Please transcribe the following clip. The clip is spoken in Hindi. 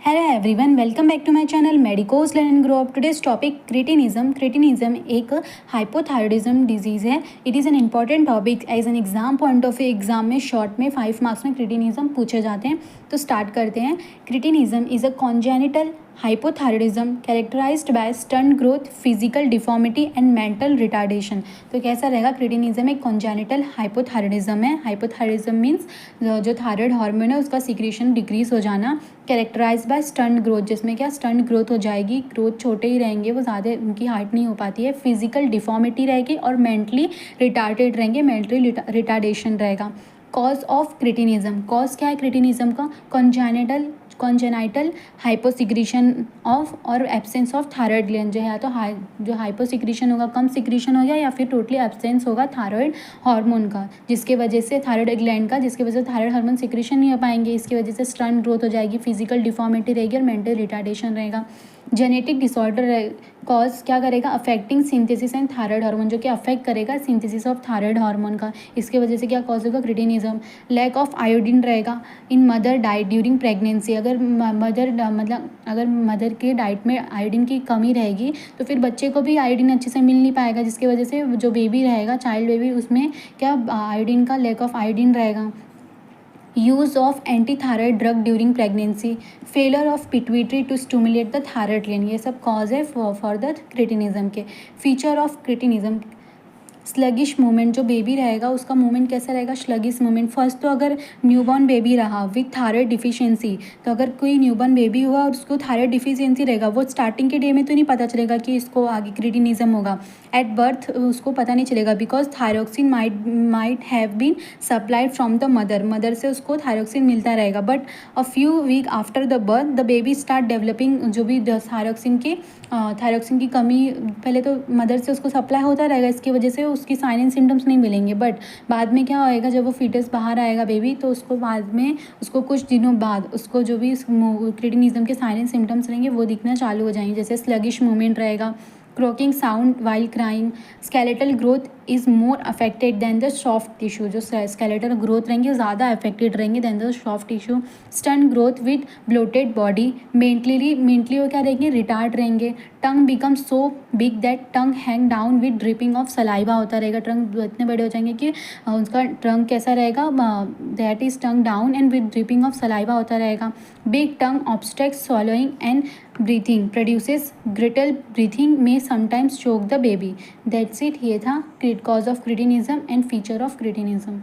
Hello everyone, welcome back to my channel medicos learn and grow up. Today's topic cretinism. Cretinism एक हाइपोथायरॉयडिज्म डिजीज़ है। It is an important topic as an exam point of view. Exam में शॉर्ट में 5 मार्क्स में क्रिटिनिज्म पूछे जाते हैं। तो स्टार्ट करते हैं। Cretinism is a congenital hypothyroidism characterised by stunt growth, physical deformity and mental retardation. तो कैसा रहेगा? क्रिटिनिज्म एक कॉन्जेनिटल हाइपोथायरॉयडिज्म है। हाइपोथायरॉयडिज्म मीन्स जो थायराइड हार्मोन है उसका सिक्रीशन डिक्रीज हो जाना। कैरेक्टराइज बाय स्टंट ग्रोथ, जिसमें क्या स्टंट ग्रोथ हो जाएगी, ग्रोथ छोटे ही रहेंगे, वो ज़्यादा उनकी हाइट नहीं हो पाती है। फिजिकल डिफॉर्मिटी रहेगी और मेंटली रिटार्डेड रहेंगे, मेंटली रिटार्डेशन रहेगा। कॉज ऑफ क्रिटिनिज्म, कॉज क्या है क्रिटिनिज्म का? कॉन्जेनाइटल हाइपोसिक्रीशन ऑफ और एब्सेंस ऑफ थायराइड ग्लैंड, जो है तो जो हाइपोसिक्रीशन होगा, कम सिक्रीशन होगा, या फिर टोटली एब्सेंस होगा थायराइड हार्मोन का, जिसके वजह से थायराइड ग्लैंड का, जिसकी वजह से थायराइड हार्मोन सिक्रीशन नहीं हो पाएंगे। इसकी वजह से स्टंट ग्रोथ हो जाएगी, फिजिकल डिफॉर्मिटी रहेगी और मेंटल रिटार्डेशन रहेगा। जेनेटिक डिसऑर्डर कॉज क्या करेगा? Affecting synthesis and thyroid hormone, जो कि अफेक्ट करेगा सिंथेसिस ऑफ थायराइड हार्मोन का। इसके वजह से क्या कॉज होगा? क्रिटिनिज्म। लैक ऑफ आयोडीन रहेगा इन मदर डाइट ड्यूरिंग प्रेगनेंसी। अगर मदर के डाइट में आयोडीन की कमी रहेगी तो फिर बच्चे को भी आयोडीन अच्छे से मिल नहीं पाएगा, जिसकी वजह से जो बेबी रहेगा, चाइल्ड बेबी, उसमें क्या आयोडीन का लैक ऑफ आयोडीन रहेगा। Use of anti thyroid drug during pregnancy, failure of pituitary to stimulate the thyroid gland, ये सब कॉज है फॉर द क्रिटिनिज्म के। Feature of cretinism, sluggish movement, जो बेबी रहेगा उसका मूवमेंट कैसा रहेगा? Sluggish movement. फर्स्ट तो अगर न्यूबॉर्न बेबी रहा विथ थायराइड डिफिशियंसी, तो अगर कोई न्यूबॉर्न बेबी हुआ और उसको थायराइड डिफिशियंसी रहेगा, वो स्टार्टिंग के डे में तो नहीं पता चलेगा कि इसको आगे क्रिटिनिज्म होगा। एट बर्थ उसको पता नहीं चलेगा, because thyroxine might have been supplied from the mother से उसको थायरोक्सिन मिलता रहेगा। But a few week after the birth the baby start developing, जो भी थायरोक्सिन की कमी पहले तो मदर से उसको सप्लाई होता रहेगा, इसकी वजह से उसकी साइन एंड सिम्टम्स नहीं मिलेंगे। बट बाद में क्या होएगा, जब वो फीटस बाहर आएगा बेबी, तो उसको बाद में उसको कुछ दिनों बाद उसको जो भी क्रिटिनिज्म के साइन एंड सिम्टम्स रहेंगे वो दिखना चालू हो जाएंगे, जैसे स्लगिश मूवमेंट रहेगा, croaking sound while crying, skeletal growth is more affected than the soft tissue, जो स्केलेटल ग्रोथ रहेंगे ज़्यादा अफेक्टेड रहेंगे than the soft tissue. Stunt growth with bloated body, mentally वो क्या रहेंगे? रिटार्ड रहेंगे। Tongue become so big that tongue hang down with dripping of saliva, होता रहेगा, टंग इतने बड़े हो जाएंगे कि उसका टंग कैसा रहेगा? That is tongue down and with dripping of saliva होता रहेगा। Big tongue obstruct swallowing and breathing, produces brittle breathing, may sometimes choke the baby. That's it, ये था cause of cretinism and feature of cretinism.